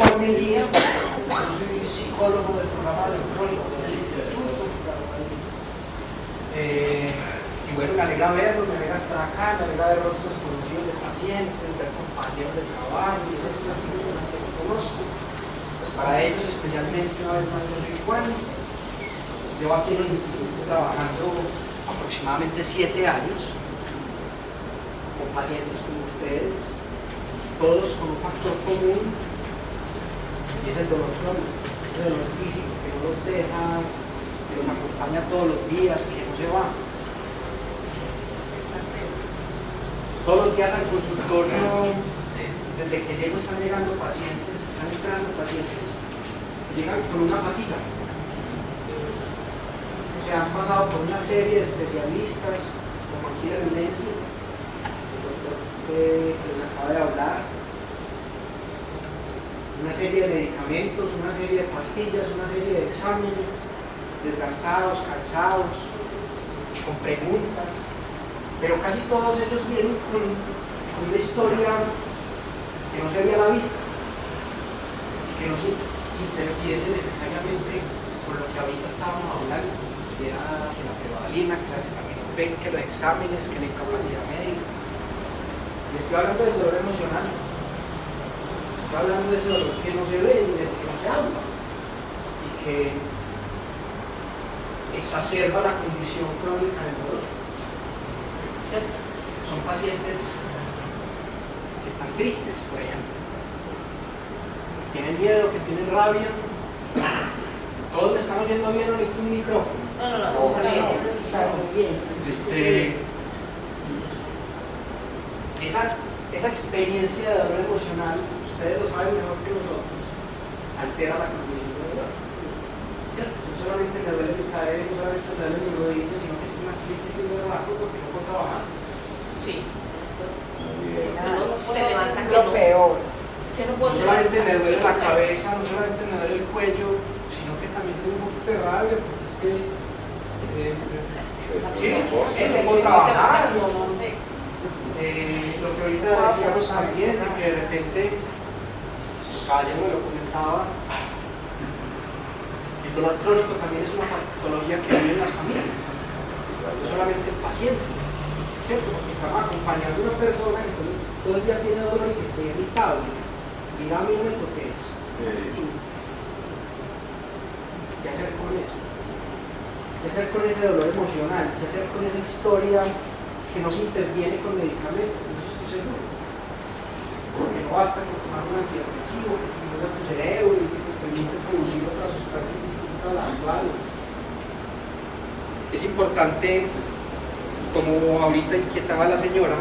Informe el día. Yo soy psicólogo del programa electrónico del instituto. Y bueno, me alegra verlos, me alegra estar acá, me alegra ver rostros conocidos de pacientes, ver compañeros de trabajo y esas son las personas que no conozco. Pues para ellos especialmente, una vez más, yo soy Juan. Llevo aquí en el instituto trabajando aproximadamente 7 años con pacientes como ustedes, todos con un factor común, y es el dolor crónico, el dolor físico que no los deja, que los acompaña todos los días, que no se va. Todos los días al consultorio, desde que llego están llegando pacientes, están entrando pacientes, llegan con una fatiga. O sea, han pasado por una serie de especialistas, como aquí la evidencia, el doctor que les acaba de hablar, una serie de medicamentos, una serie de pastillas, una serie de exámenes, desgastados, cansados, con preguntas, pero casi todos ellos vienen con una historia que no se ve a la vista, que no se interfiere necesariamente con lo que ahorita estábamos hablando, que era que la prevalina, que la acetaminofén, que los exámenes, que la incapacidad médica. Y estoy hablando del dolor emocional, estoy hablando de ese dolor que no se ve y de lo que no se habla, y que exacerba la condición crónica del dolor. ¿Cierto? Son pacientes que están tristes, por ejemplo, que tienen miedo, que tienen rabia. Todos me están oyendo bien, no necesito un micrófono. No, está bien. Esa experiencia de dolor emocional, ustedes lo saben mejor que nosotros, altera la condición de dolor. ¿Cierto? No solamente me duele mi cadera, no solamente me duele mi rodilla, sino que estoy más triste que un berraco porque no puedo trabajar. Sí. Se levanta lo peor. Es que no No puedo solamente me duele la cabeza, no solamente me duele el cuello, sino que también tengo un poquito de rabia, porque es que no puedo trabajar, lo que ahorita decíamos también, de que de repente, Caballero me lo comentaba, el dolor crónico también es una patología que vive en las familias, no solamente el paciente, ¿cierto? Porque estamos acompañando a una persona que todo el día tiene dolor y que está irritable, y da mí me toque eso. Sí. ¿Qué hacer con eso? ¿Qué hacer con ese dolor emocional? ¿Qué hacer con esa historia que no se interviene con medicamentos? Eso estoy seguro. Porque no basta con tomar un antidepresivo que estimula tu cerebro y que te permite producir otras sustancias distintas a las actuales. Es importante, como ahorita inquietaba la señora,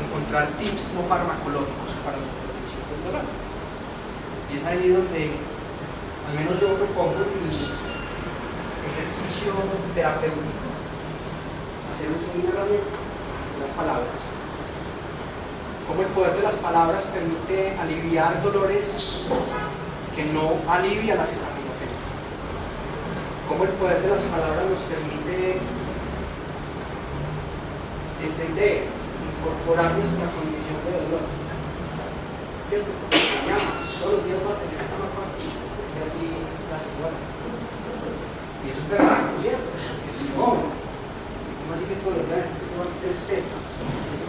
encontrar tips no farmacológicos para la prevención del dolor. Y es ahí donde al menos yo propongo mi ejercicio terapéutico, hacer uso de una herramienta, las palabras. Cómo el poder de las palabras permite aliviar dolores que no alivia la acetaminofén. Cómo el poder de las palabras nos permite entender, incorporar nuestra condición de dolor. ¿Cierto? Porque soñamos, todos los días va a tener que tomar pastillas, decía allí la señora. Y eso es verdad, ¿no es cierto? Porque estoy joven. ¿Cómo así que todos los días tengo que tomar 3 pepas?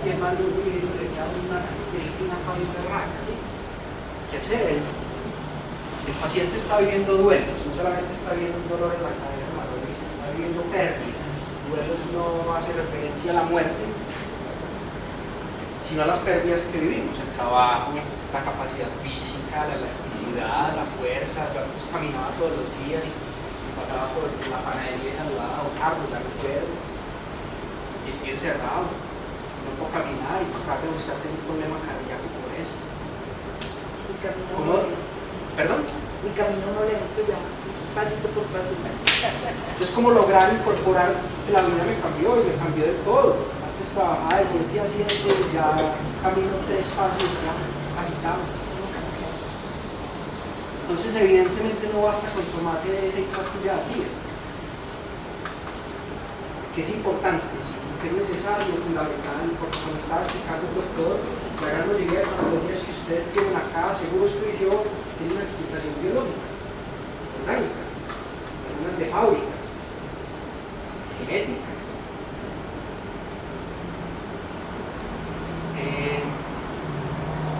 Y es más duro que eso le queda una gastritis y una falla berraca, ¿sí? ¿Qué hacer? El paciente está viviendo duelos, no solamente está viviendo un dolor en la cadera, en la rodilla, está viviendo pérdidas. Duelos no hace referencia a la muerte, sino a las pérdidas que vivimos, el trabajo, la capacidad física, la elasticidad, la fuerza. Yo antes caminaba todos los días y pasaba por la panadería y saludaba a Carlos, ya no puedo, y estoy encerrado, no puedo caminar y tocar demostrar tener un problema cardíaco por esto. ¿Cómo? ¿Perdón? Mi camino no lento, ya, pasito por pasito. Es como lograr incorporar que la vida me cambió y me cambió de todo. Antes trabajaba de 7 a 7, ya camino 3 pasos y estoy agitado. Entonces evidentemente no basta con tomarse 6 pastillas al día. Que es importante, que es necesario, fundamental, porque como estaba explicando el doctor, la gran mayoría de patologías que ustedes tienen acá, seguro estoy yo, tienen una explicación biológica, orgánica, algunas de fábrica, genéticas.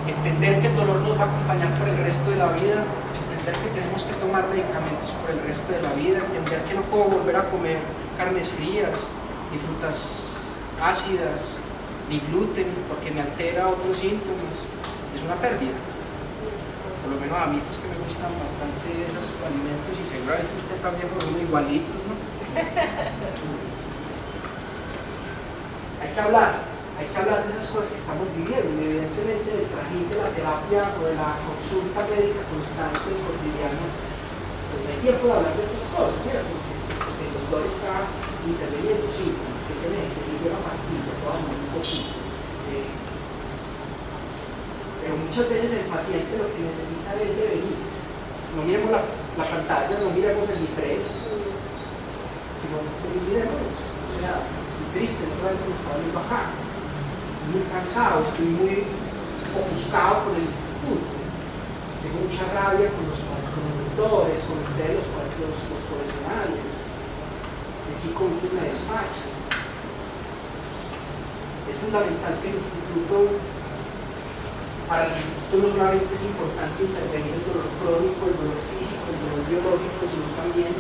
Entender que el dolor nos va a acompañar por el resto de la vida, entender que tenemos que tomar medicamentos por el resto de la vida, entender que no puedo volver a comer carnes frías, ni frutas ácidas, ni gluten, porque me altera otros síntomas, es una pérdida. Por lo menos a mí, pues que me gustan bastante esos alimentos y seguramente usted también, por uno igualitos, ¿no? Hay que hablar de esas cosas que estamos viviendo, y evidentemente el trajín de la terapia o de la consulta médica constante y cotidiana, pues no hay tiempo de hablar de estas cosas, ¿cierto? Porque el doctor está interviniendo, sí, se tiene sigue una pastilla, puedo hablar un poquito. Pero muchas veces el paciente lo que necesita es de venir. No miremos la pantalla, no miremos el IPRES, sino miremos. O sea, estoy triste, no me está viendo acá. Estoy muy cansado, estoy muy ofuscado con el instituto. Tengo mucha rabia con los doctores, con ustedes, los profesionales. El 5 minutos me despacha. Es fundamental que el instituto, para el instituto no solamente es importante intervenir el dolor crónico, el dolor físico, el dolor biológico, sino también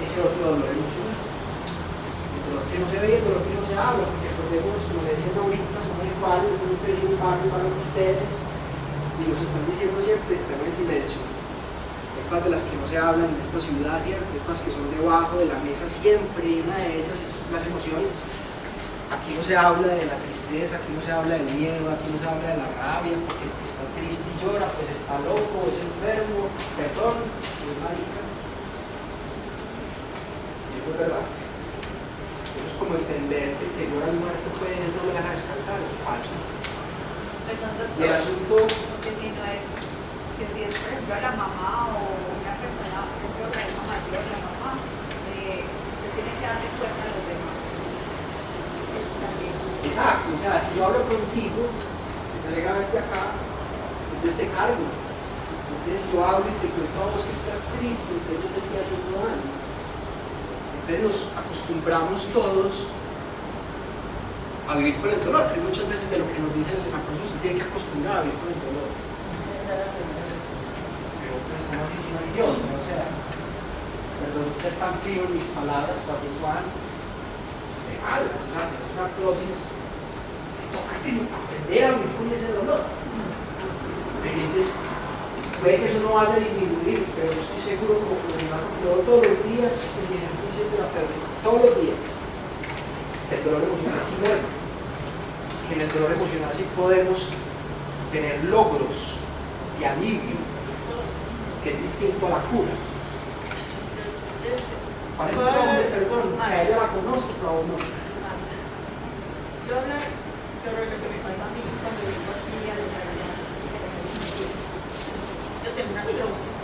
ese otro dolor emocional. El dolor que no se ve y el dolor que no se habla, porque recordemos, como le decían ahorita, somos iguales, yo nunca digo un barrio para ustedes, y nos están diciendo siempre, están en silencio. Hay cosas de las que no se hablan en esta ciudad, ¿cierto? Hay cosas que son debajo de la mesa siempre, y una de ellas es las emociones. Aquí no se habla de la tristeza, aquí no se habla del miedo, aquí no se habla de la rabia, porque el que está triste y llora, pues está loco, es enfermo, perdón, es marica. Y eso es verdad. Eso es como entender que el que llora al muerto pues no le deja descansar, es falso. Perdón, doctor, Y el asunto... que si no es, que si es por ejemplo la mamá o una persona, por ejemplo la hija mayor, la mamá, se tiene que darle fuerza a los demás. Eso también. Exacto, o sea, si yo hablo contigo, me alegra verte acá, entonces te cargo. Entonces yo hablo y te cuento a vos que estás triste, entonces yo te estoy haciendo daño. Entonces nos acostumbramos todos a vivir con el dolor, que muchas veces de lo que nos dicen en la cosa usted tiene que acostumbrar a vivir con el dolor. Pero pues no así si no hay Dios, ¿no? O sea, perdón ser tan frío en mis palabras, o así suan, de mal, o sea, es una prótesis. Toca aprender a vivir con ese dolor. Entonces, puede que eso no vaya a disminuir, pero yo estoy seguro como profesional, yo todos los días en mi ejercicio terapéutico, todos los días, el dolor emocional sí muere. En el dolor emocional sí podemos tener logros y alivio, que es distinto a la cura. Para este hombre, perdón, a ella la conozco, pero no. Yo hablo sobre lo que me pasa a mí cuando vengo aquí a desarrollar. Yo tengo una neurosis.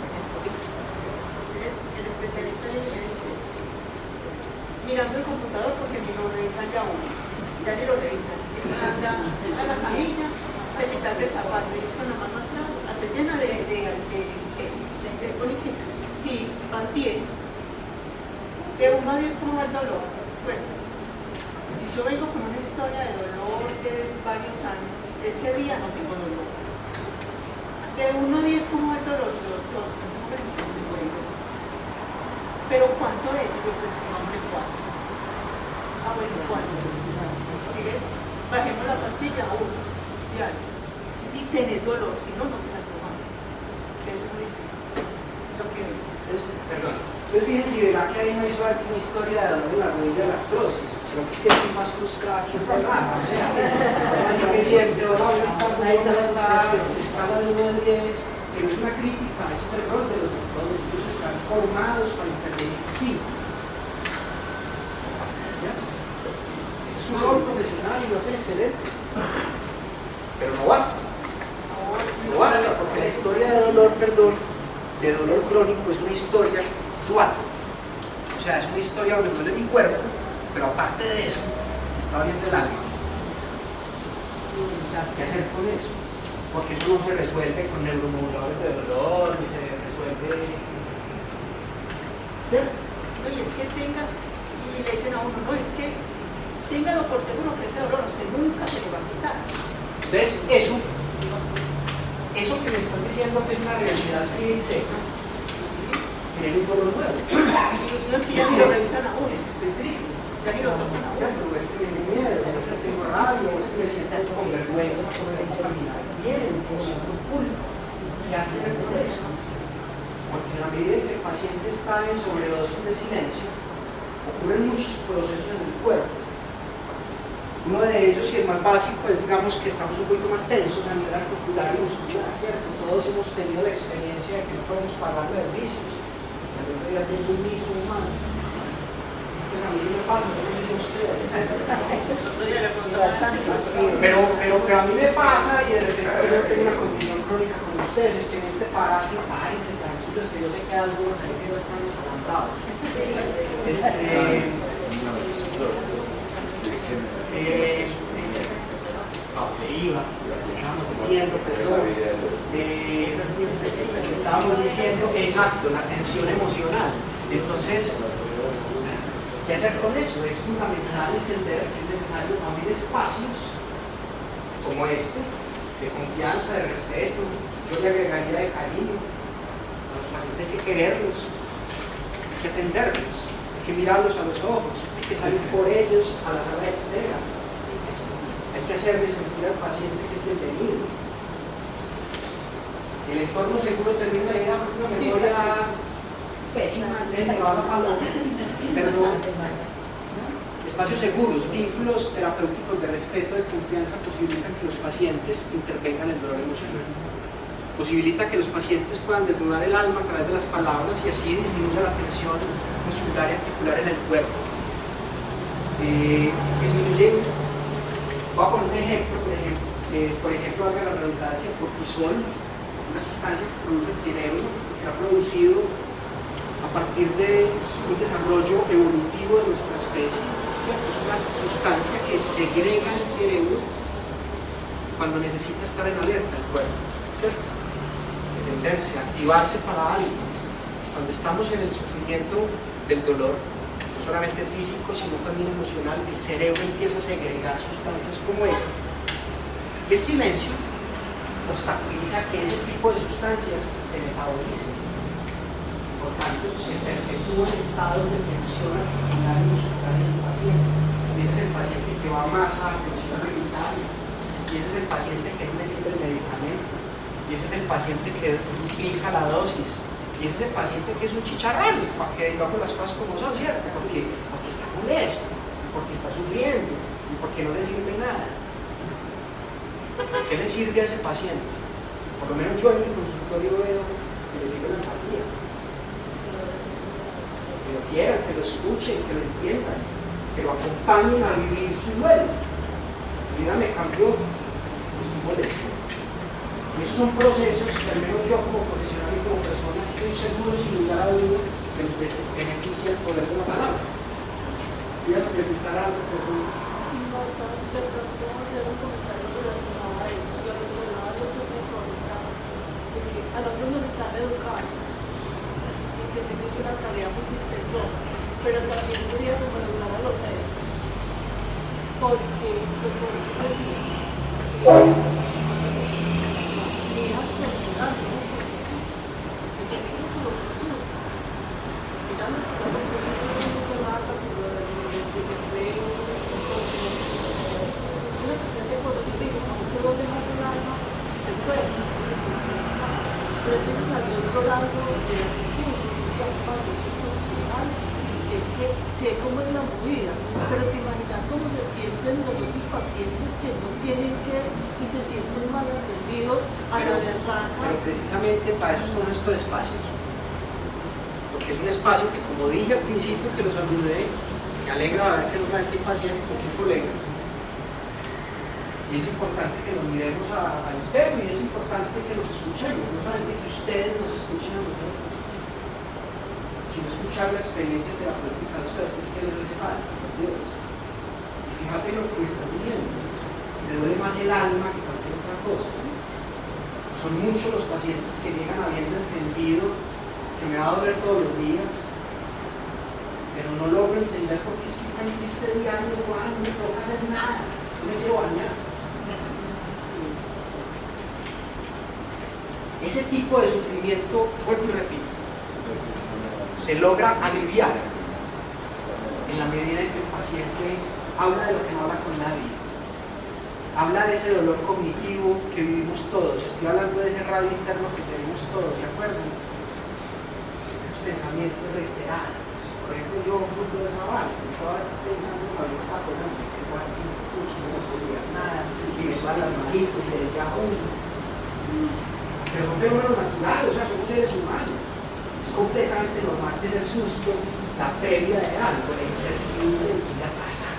El especialista me dice, mirando el computador porque ni lo revisan ya uno, ya ni lo revisan. Anda a la camilla, se quitas el zapato y es con la mano atrás, se llena de si vas bien, de 1 a 10, ¿cómo va el dolor? Pues, si yo vengo con una historia de dolor de varios años, ese día no tengo dolor. De 1 a 10, ¿cómo va el dolor? Yo, ese momento no tengo dolor. Pero ¿cuánto es? Yo, pues, hombre, 4. Ah, bueno, 4. ¿Sigue? Bajemos la pastilla a 1. Ya. Si tenés dolor, si no, no te las tomas. Eso no dice. Lo que Perdón. Entonces fíjense, verá que ahí no hizo una historia de dolor en la rodilla de la artrosis, sino que es que estoy más frustrada que el programa. O sea, así que siempre, hola, buenas tardes, ¿cómo está? Escala de 1 a 10, pero es una crítica, ese es el rol de los doctores, ellos están formados para intervenir síntomas. Pastillas. Ese es un rol profesional y lo hace excelente. Pero no basta. No basta, porque la historia de dolor, de dolor crónico es una historia dual. O sea, es una historia donde duele mi cuerpo, pero aparte de eso, me está doliendo el alma. ¿Qué hacer con eso? porque eso no se resuelve con neuromoduladores de dolor, ni se resuelve. ¿Cierto? No, y es que tenga, y le dicen a uno, no, es que téngalo por seguro que ese dolor usted nunca se lo va a quitar. Entonces, eso que me están diciendo que es una realidad fría y seca, tiene un dolor nuevo. Y no es que ya si lo revisan a uno, Es que estoy triste. ya ni lo toman a uno. ¿Cierto? O es que tengo miedo, o es que tengo rabia, o es que me siento con vergüenza por no caminar bien, o siento culpa. ¿Qué hacer con eso? Porque en la medida en que el paciente está en sobredosis de silencio, ocurren muchos procesos en el cuerpo. Uno de ellos, y el más básico, es digamos que estamos un poquito más tensos a nivel articular y muscular, ¿cierto? Todos hemos tenido la experiencia de que no podemos pagar los servicios. El otro día tengo un hijo humano. Pues a mí sí me pasa, no me dice usted. Pero a mí me pasa y de repente yo tengo una condición crónica con ustedes, el que no te paras y párense tranquilos, que yo sé que algunos ahí que no están acalambrados. Estábamos diciendo, exacto, la tensión emocional. Entonces, ¿qué hacer con eso? Es fundamental entender que es necesario abrir espacios como este, de confianza, de respeto, yo le agregaría de cariño. A los pacientes hay que quererlos, hay que atenderlos, hay que mirarlos a los ojos, hay que salir por ellos a la sala de espera, hay que hacerle sentir al paciente que es bienvenido. El entorno seguro termina de idea porque una memoria pésima, me va a la paloma, pero espacios seguros, vínculos terapéuticos de respeto, de confianza posibilitan que los pacientes intervengan el dolor emocional. Posibilita que los pacientes puedan desnudar el alma a través de las palabras y así disminuye la tensión muscular y articular en el cuerpo. Disminuye, voy a poner un ejemplo, por ejemplo, valga la redundancia, el cortisol, una sustancia que produce el cerebro, que ha producido a partir de un desarrollo evolutivo de nuestra especie, ¿cierto? Es una sustancia que segrega el cerebro cuando necesita estar en alerta el cuerpo, ¿cierto? Defenderse, activarse para algo. Cuando estamos en el sufrimiento del dolor, no solamente físico, sino también emocional, el cerebro empieza a segregar sustancias como esa. Y el silencio obstaculiza que ese tipo de sustancias se metabolicen. Por tanto, se perpetúan estados de tensión articular y muscular en el paciente. Y ese es el paciente que va más a atención prioritaria. Y ese es el paciente que no necesita el medicamento. Y ese es el paciente que duplica la dosis. Y ese es el paciente que es un chicharrón, para que digamos las cosas como son, ¿cierto? Porque está molesto, porque está sufriendo, y porque no le sirve nada. ¿Qué le sirve a ese paciente? Por lo menos yo en mi consultorio veo que le sirve la empatía. Que lo quieran, que lo escuchen, que lo entiendan, que lo acompañen a vivir su duelo. Mi vida me cambió, estoy molesto. Y esos son procesos que al menos yo como profesional y como persona estoy seguro sin lugar a duda que nos beneficia el poder de la palabra. ¿Ibas a preguntar algo? No, de pronto hacer un comentario relacionado a eso. Lo que hablaba yo también ahorita, de que a nosotros nos están educando, y que sé que es una tarea muy dispendiosa, pero también sería como educar a los médicos, porque por decimos, mi hija es profesional, ¿no? Porque lo consume. Digamos que estamos muy rata por el desempleo, una cantidad de cosas que digo, cuando usted lo deja el alma, el cuerpo, pero tienes al otro lado de la atención, que se llama profesional, y sé cómo es la movida, pero te imaginas cómo se sienten los otros pacientes que no tienen que y se sienten mal atendidos a la berraca. Pero precisamente para eso son estos espacios, porque es un espacio que, como dije al principio que los saludé, me alegra ver que no solamente hay pacientes, porque hay colegas. Y es importante que nos miremos al espejo y es importante que nos escuchemos, no solamente que ustedes nos escuchen a nosotros, sino escuchar la experiencia terapéutica de ustedes, que les hace falta, por Dios. Y fíjate lo que me están diciendo, me duele más el alma que cualquier otra cosa, ¿no? Son muchos los pacientes que llegan habiendo entendido que me va a doler todos los días, pero no logro entender por qué estoy tan triste diario, Juan, no me puedo hacer nada, no me quiero bañar. Ese tipo de sufrimiento, vuelvo y repito, se logra aliviar en la medida en que el paciente habla de lo que no habla con nadie. Habla de ese dolor cognitivo que vivimos todos. Estoy hablando de ese radio interno que tenemos todos, ¿de acuerdo? Esos pensamientos reiterados. Por ejemplo, yo sufro de esa vaina. Estaba pensando en esta cosa, no tengo así, no me podía nada, y me suenan las manitos y le decía, pero son fenómenos naturales, o sea, somos seres humanos. Es completamente normal tener susto, la pérdida de algo, la incertidumbre de qué va a pasar.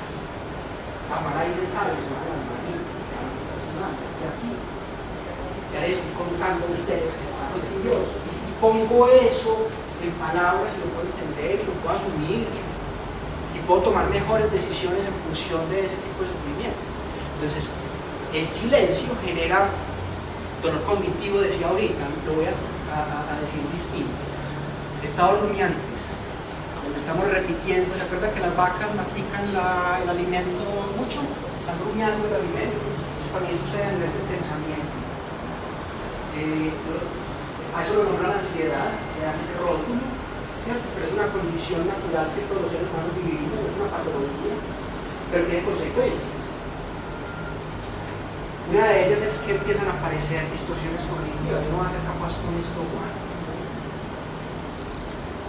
Amar ahí sentado y se van las manitos, se van a estar sonando, estoy aquí. Ya les estoy contando a ustedes que están orgullosos. Y pongo eso en palabras y lo puedo entender, y lo puedo asumir. Y puedo tomar mejores decisiones en función de ese tipo de sufrimiento. Entonces, el silencio genera dolor cognitivo, decía ahorita, lo voy a decir distinto. Estados rumiantes, donde estamos repitiendo, ¿se acuerdan que las vacas mastican el alimento mucho? Están rumiando el alimento, eso también sucede a nivel de pensamiento. A eso lo nombra la ansiedad, le dan ese rótulo, ¿cierto? Pero es una condición natural que todos los seres humanos vivimos, es una patología, pero tiene consecuencias. Una de ellas es que empiezan a aparecer distorsiones cognitivas. Yo no voy a ser capaz con esto, Juan.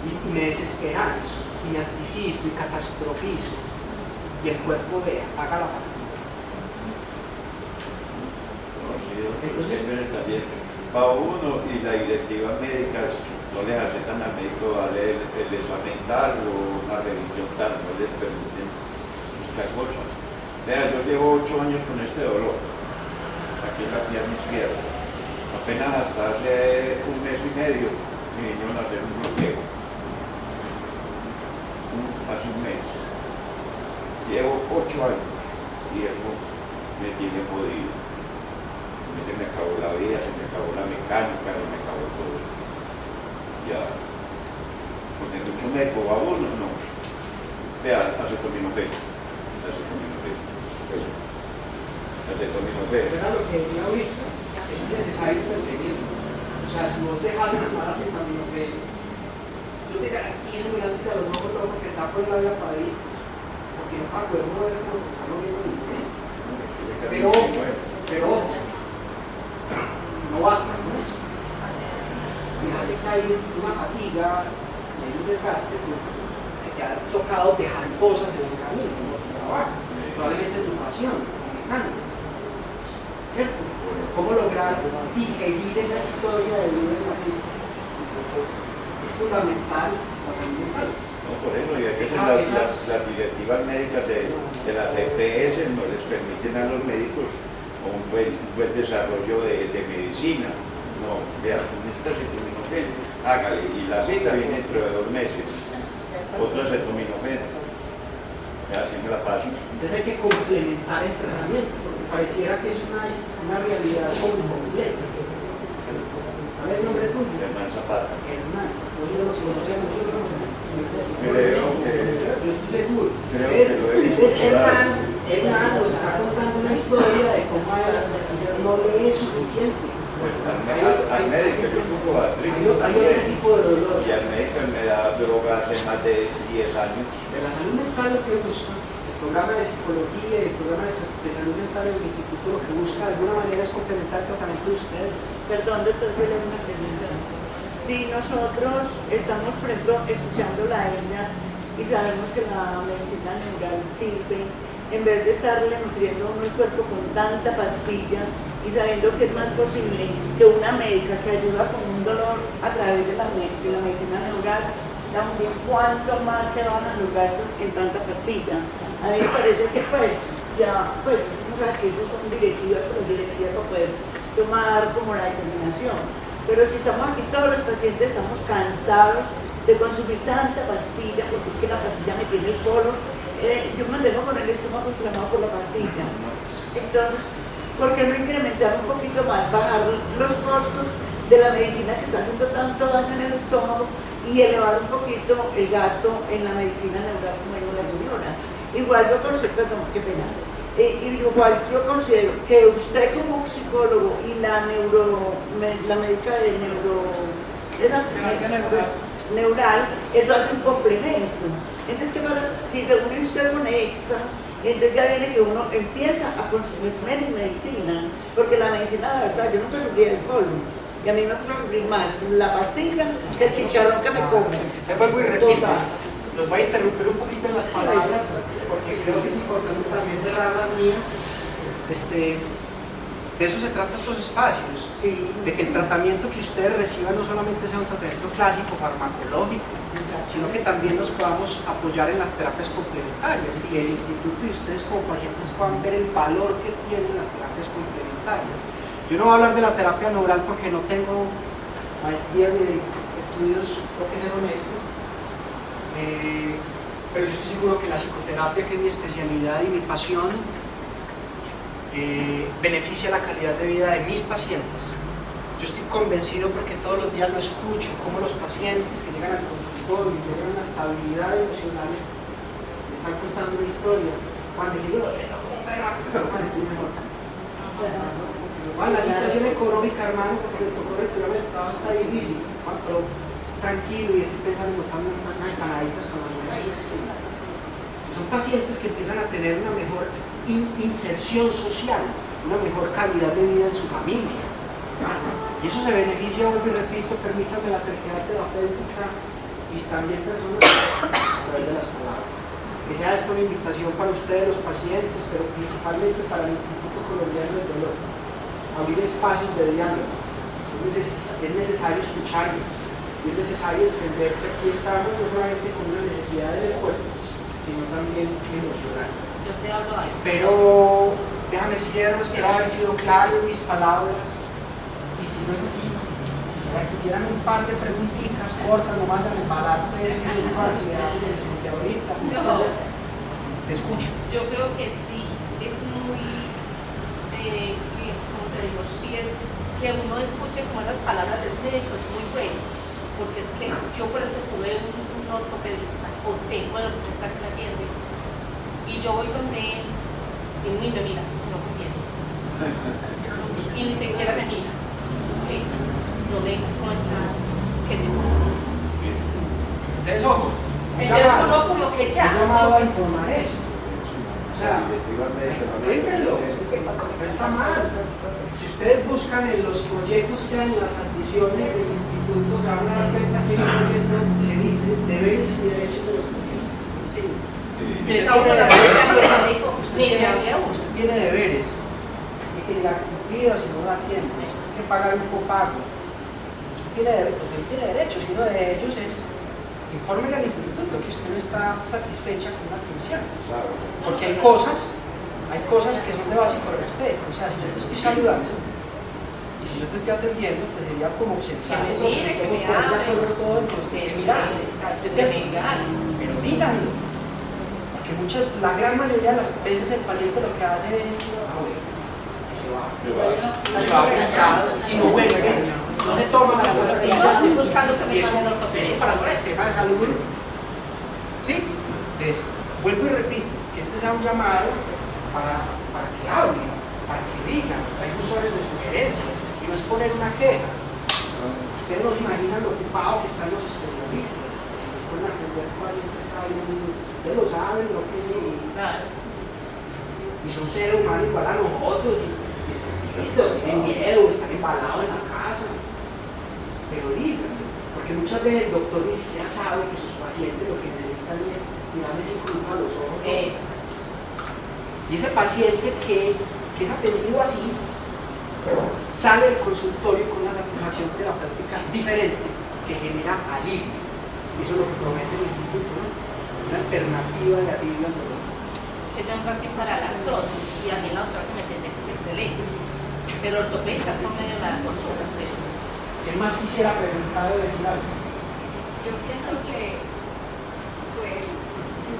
Y me desesperanzo, y me anticipo, y catastrofizo. Y el cuerpo ve, paga la factura. Entonces, también va uno y la directiva médica no les aceptan al médico darle el examen tal o una revisión tal, no les permiten buscar cosas. Vea, yo llevo 8 años con este dolor. Aquí en la pierna izquierda. Apenas hasta hace un mes y medio me vinieron a hacer un bloqueo. Hace un mes. Llevo 8 años y eso me tiene jodido. Se me acabó la vida, se me acabó la mecánica, se me acabó todo. Ya. Porque mucho médico va uno, no. Vea, acetaminofén. Era lo que decía ahorita, es necesario intervenir. O sea, si vos dejas de tomar acetaminofén, yo te garantizo mirándote a los ojos locos que tapo el labio apadito, porque no para poder mover como te está moviendo el movimiento. Pero no basta con eso. Fíjate que hay una fatiga, hay un desgaste que te ha tocado dejar cosas en el camino, como tu trabajo, probablemente tu pasión, tu mecánica. ¿Cierto? ¿Cómo lograr digerir esa historia de vida en la vida? Es fundamental la salud mental. No, por eso, y a veces las directivas médicas de las EPS no les permiten a los médicos un buen desarrollo de medicina. No, vea, necesitas acetaminofén, hágale, y la cita viene dentro de 2 meses. Otra acetaminofén, ya así me la paso. Entonces hay que complementar el tratamiento, porque pareciera que es una realidad completa. ¿Sabe el nombre tuyo? Hernán Zapata. Hernán. Nosotros nos conocemos, Creo que... Yo estoy seguro. Creo que lo he visto. Entonces Hernán nos está contando una historia de cómo a las pastillas no le es suficiente. Al médico yo sufro artritis hay otro tipo de dolor. y al médico me da droga hace más de 10 años. De la salud mental lo que busca, el programa de psicología y el programa de salud mental del instituto lo que busca de alguna manera es complementar el tratamiento de ustedes. Perdón, doctor, yo le hago una pregunta. Si nosotros estamos, por ejemplo, escuchando la ENA y sabemos que la medicina neural sirve, en vez de estarle nutriendo a uno el cuerpo con tanta pastilla y sabiendo que es más posible que una médica que ayuda con un dolor a través de la medicina neural, también cuánto más se van a los gastos en tanta pastilla. A mí me parece que pues que esos son directivas, pero directivas para poder tomar como la determinación. Pero si estamos aquí, todos los pacientes estamos cansados de consumir tanta pastilla, porque es que la pastilla me tiene el colon. Yo me dejo con el estómago inflamado por la pastilla. Entonces, ¿por qué no incrementar un poquito más, bajar los costos de la medicina que está haciendo tanto daño en el estómago y elevar un poquito el gasto en la medicina neural, como dijo la señora? Igual yo considero, perdón, qué pena, igual yo considero que usted como psicólogo y la médica de neural, eso hace un complemento. Entonces, ¿qué pasa? Si se une usted con extra, entonces ya viene que uno empieza a consumir menos medicina, porque la medicina, la verdad, yo nunca sufrí el colon, y a mí me puso a sufrir más la pastilla que el chicharrón que me come. Se vuelvo y repito, los voy a interrumpir un poquito en las palabras, porque creo que es importante también cerrar las mías. De eso se trata estos espacios, Sí. de que el tratamiento que ustedes reciban no solamente sea un tratamiento clásico farmacológico, sino que también nos podamos apoyar en las terapias complementarias y que el instituto y ustedes como pacientes puedan ver el valor que tienen las terapias complementarias. Yo no voy a hablar de la terapia neural porque no tengo maestría ni estudios, tengo que ser honesto, pero yo estoy seguro que la psicoterapia, que es mi especialidad y mi pasión, beneficia la calidad de vida de mis pacientes. Yo estoy convencido porque todos los días lo escucho, como los pacientes que llegan al consultorio y tienen una estabilidad emocional, me están contando una historia. Juan, dice, yo como un perro, Juan, estoy mejor. Juan, la situación económica, hermano, porque me tocó retirarme del trabajo, está difícil. Juan, pero estoy tranquilo y estoy pensando en botarme unas empanaditas con la mujer. Son pacientes que empiezan a tener una mejor inserción social, una mejor calidad de vida en su familia. Y eso se beneficia, vuelvo y repito, permítanme la terquedad terapéutica y también personas a través de las palabras. Que sea esta una invitación para ustedes, los pacientes, pero principalmente para el Instituto Colombiano del Dolor. Abrir espacios de diálogo. Es necesario escucharlos. Es necesario entender que aquí estamos no solamente con una necesidad del cuerpo, sino también emocional. Yo te hablo ahí. Espero, déjame cierro, espero haber sido claro en mis palabras. Y si no es así, quisieran un par de preguntitas cortas, no mandan embalar 3 minutos de ansiedad que les conté ahorita. Te escucho. Yo creo que sí, es muy, como te digo, sí es que uno escuche como esas palabras del médico, es muy bueno, porque es que yo, por ejemplo, tuve un ortopedista, o tengo el ortopedista que me atiende, y yo voy con él, y ni me mira, sino confiesa, y ni siquiera me mira, ¿okay? No me dice cómo estás, qué te pasa. Entonces, ojo. Entonces uno como que ya. Yo llamado a informar eso. O sea, cuéntenlo, no está mal. Si ustedes buscan en los proyectos que hay en las admisiones del instituto, se van a dar cuenta que hay un proyecto que dice deberes y derechos de los pacientes. Sí. Usted tiene deberes, hay que llegar cumplido si no da tiempo, usted tiene que pagar un copago. Usted tiene derechos y uno de ellos es informe al instituto que usted no está satisfecha con la atención. Porque hay cosas que son de básico respeto. O sea, si yo te estoy saludando y si yo te estoy atendiendo, pues sería como sensato que estemos de acuerdo todo en que usted esté mirando. Pero díganlo. Porque la gran mayoría de las veces el paciente lo que hace es se va frustrado y no vuelve. No se toman las pastillas y eso para el sistema de salud. ¿Sí? Entonces, vuelvo y repito, que este sea un llamado para que hablen, para que digan, hay usuarios de sugerencias y no es poner una queja. Ustedes no se imaginan lo ocupado que están los especialistas, si nos pueden atender pacientes cada 10 minutos, ustedes lo saben, lo que y son seres humanos igual a nosotros y están tristes, tienen miedo, están embalados en la casa. Pero díganlo, porque muchas veces el doctor ni siquiera sabe que sus pacientes lo que necesitan es mirarme sin cruzar los ojos. Y ese paciente que es atendido así, sale del consultorio con una satisfacción terapéutica diferente que genera alivio. Y eso es lo que promete el instituto, ¿no? Una alternativa de alivio al dolor. Es que tengo aquí para la artrosis y a mí la otra que me atiende es excelente, pero ortopedista es por medio de la consulta. ¿Qué más quisiera preguntar o decir algo? Yo pienso que, pues,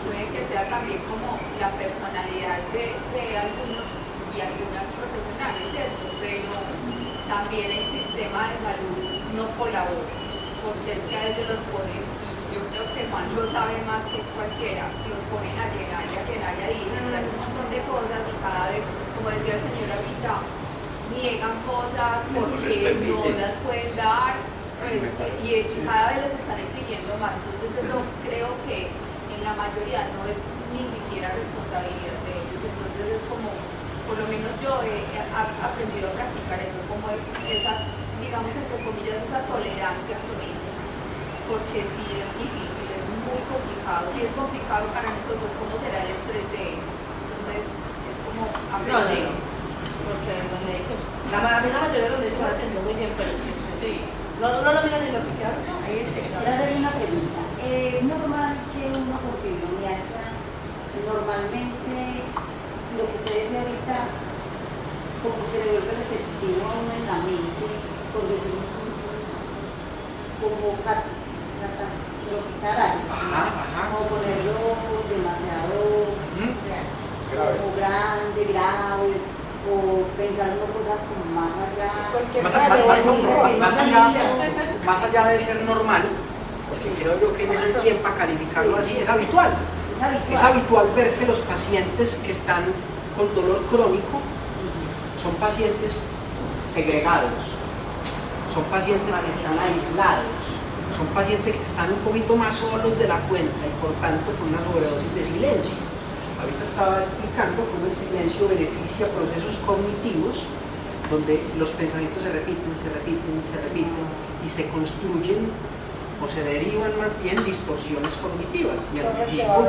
puede que sea también como la personalidad de algunos y algunas profesionales, ¿cierto? Pero también el sistema de salud no colabora, porque es que a veces los ponen, y yo creo que Juan lo sabe más que cualquiera, los ponen a llenar y a llenar y a ir, a hacer un montón de cosas y cada vez, como decía el señor ahorita, niegan cosas porque no las pueden dar, pues, y cada vez les están exigiendo más. Entonces eso creo que en la mayoría no es ni siquiera responsabilidad de ellos. Entonces es como, por lo menos yo he aprendido a practicar eso, como esa, digamos entre comillas, esa tolerancia con ellos, porque sí es difícil, es muy complicado. Si es complicado para nosotros, ¿cómo será el estrés de ellos? Entonces es como aprender. Porque los médicos, la mayoría de los médicos van a atender muy bien, pero sí. No lo miran en los psiquiatras. Quiero hacerle una pregunta. ¿Es normal que uno con fibromialgia, normalmente lo que usted decía ahorita, como que se le vuelve repetitivo a uno en la mente, por decir, como catastrofizar algo, como ponerlo demasiado como grande, grave, o pensar en cosas como más allá. Más allá de ser normal, porque creo yo que no soy quien para calificarlo así, es habitual. Es habitual ver que los pacientes que están con dolor crónico son pacientes segregados, son pacientes que están aislados, son pacientes que están un poquito más solos de la cuenta y por tanto con una sobredosis de silencio. Ahorita estaba explicando cómo el silencio beneficia procesos cognitivos donde los pensamientos se repiten y se construyen o se derivan más bien distorsiones cognitivas. Me anticipo,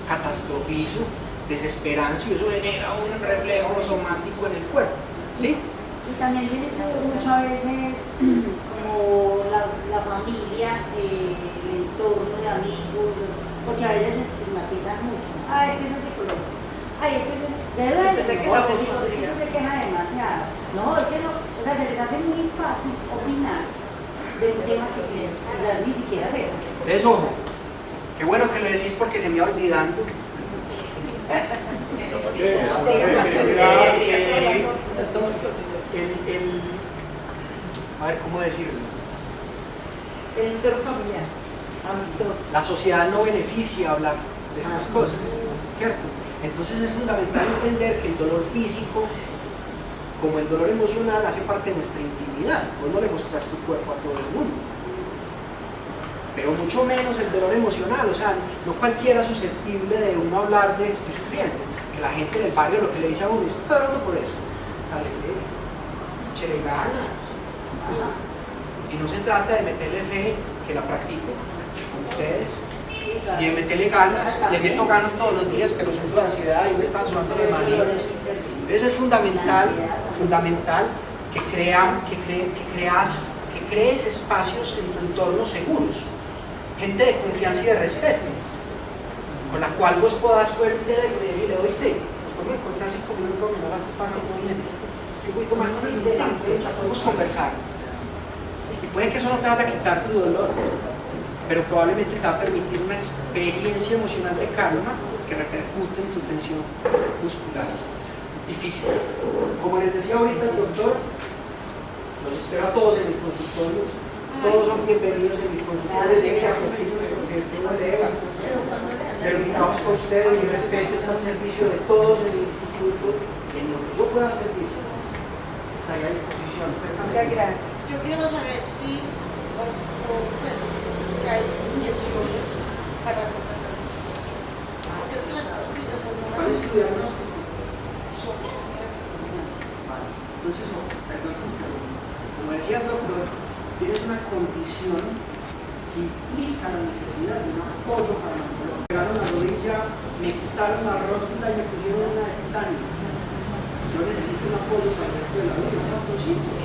catastrofizo, desesperanza y eso genera un reflejo somático en el cuerpo. ¿Sí? Y también tiene que ver muchas veces como la familia, el entorno de amigos, porque a veces se estigmatizan mucho. Es que eso es psicológico. Es que eso es... De verdad, se queja mucho. Es que se queja demasiado. No, es que no, o sea, se les hace muy fácil opinar de un tema que quizás ni siquiera sepan. Entonces, ojo, qué bueno que lo decís porque se me va olvidando. A ver, ¿cómo decirlo? El entorno familiar, amistoso. La sociedad no beneficia hablar de estas cosas, ¿cierto? Entonces es fundamental entender que el dolor físico, como el dolor emocional, hace parte de nuestra intimidad. Vos no le mostrás tu cuerpo a todo el mundo. Pero mucho menos el dolor emocional, o sea, no cualquiera es susceptible de uno hablar de estoy sufriendo. Que la gente en el barrio lo que le dice a uno, ¿usted está hablando por eso? Dale fe, échele ganas. Y no se trata de meterle fe, que la practico con ustedes, y de meterle ganas, le meto ganas todos los días, pero sufro de ansiedad y me están sudando las manitas. Entonces es fundamental que crees espacios en tu entorno seguros, gente de confianza y de respeto, con la cual vos puedas ver y decirle, oíste, nos podemos encontrar 5 minutos, me vas a pasar un momento, estoy un poquito más triste, podemos conversar. Y puede que eso no te vaya a quitar tu dolor, pero probablemente te va a permitir una experiencia emocional de calma que repercute en tu tensión muscular y física. Como les decía ahorita el doctor, los espero a todos en el consultorio, todos son bienvenidos en mi consultorio, pero mi trabajo con ustedes, mi respeto es al servicio de todos en el instituto y en lo que yo pueda servir, estaré a disposición. Muchas gracias. Yo quiero saber si hay inyecciones para reemplazar esas pastillas. Porque si las pastillas son ¿Cuál es tu diagnóstico? Vale. Entonces, perdón, como decía el doctor, tienes una condición que implica la necesidad de un apoyo farmacológico. Me pegaron la rodilla, me quitaron la rótula y me pusieron una de titanio. Yo necesito un apoyo para el resto de la vida, un bastoncito.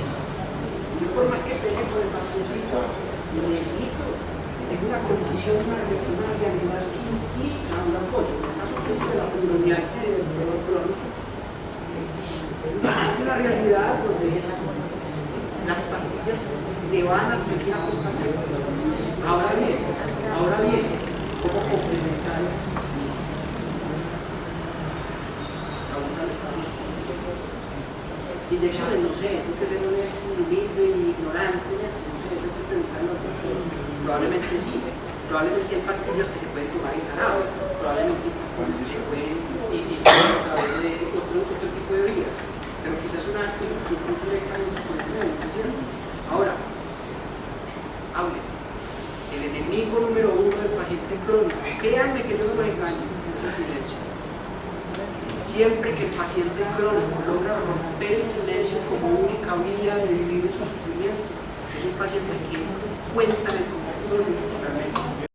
Yo por más que pegue por el bastoncito, lo necesito. Tengo una condición, una realidad que implica un apoyo. En el caso de la fibromialgia y del dolor crónico, existe una realidad donde las pastillas te van a seguir acompañando. Ahora bien, ¿cómo complementar esas pastillas? Ahorita lo estamos con eso. Inyecciones, no sé, tengo que ser honesto, humilde y ignorante en esto, no sé, yo puedo preguntarlo, probablemente sí, probablemente hay pastillas que se pueden tomar en jarabe, probablemente hay pastillas que se pueden a través de otro tipo de vías, pero quizás una infusión directamente con el médico. Ahora, hable. El enemigo número uno del paciente crónico, créanme que yo no los engaño, es el silencio. Siempre que el paciente crónico logra romper el silencio como única vía de vivir su sufrimiento, es un paciente que cuenta en el contacto con el